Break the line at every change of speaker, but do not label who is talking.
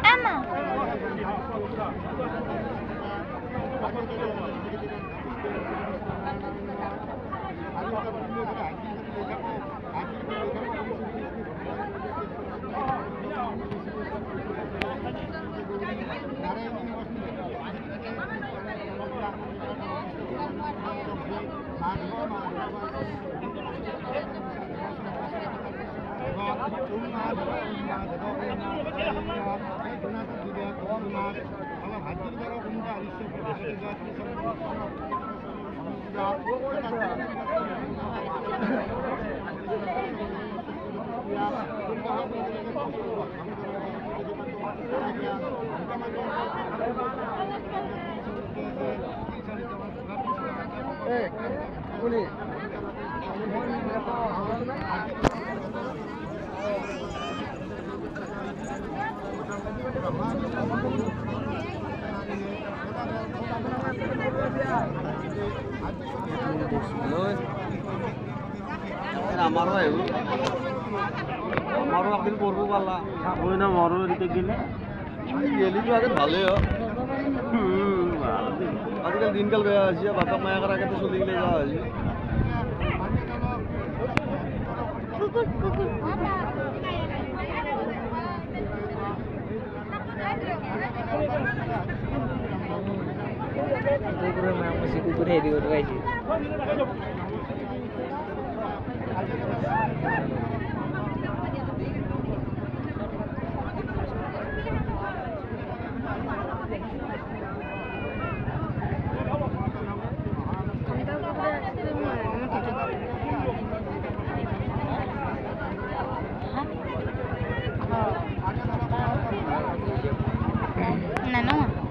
Ama.
আমারও একদিন করবো পারলা ওই না মরো দিতে গেলে গেলি তো আগে ভালোই আজকাল দিনকাল বেয়া আছে বাপা মায়াকার আগে তো চলে গেলে যাওয়া আছে
কুকুরের মা মুসি কুকুর হেরি করে গাইছি Nano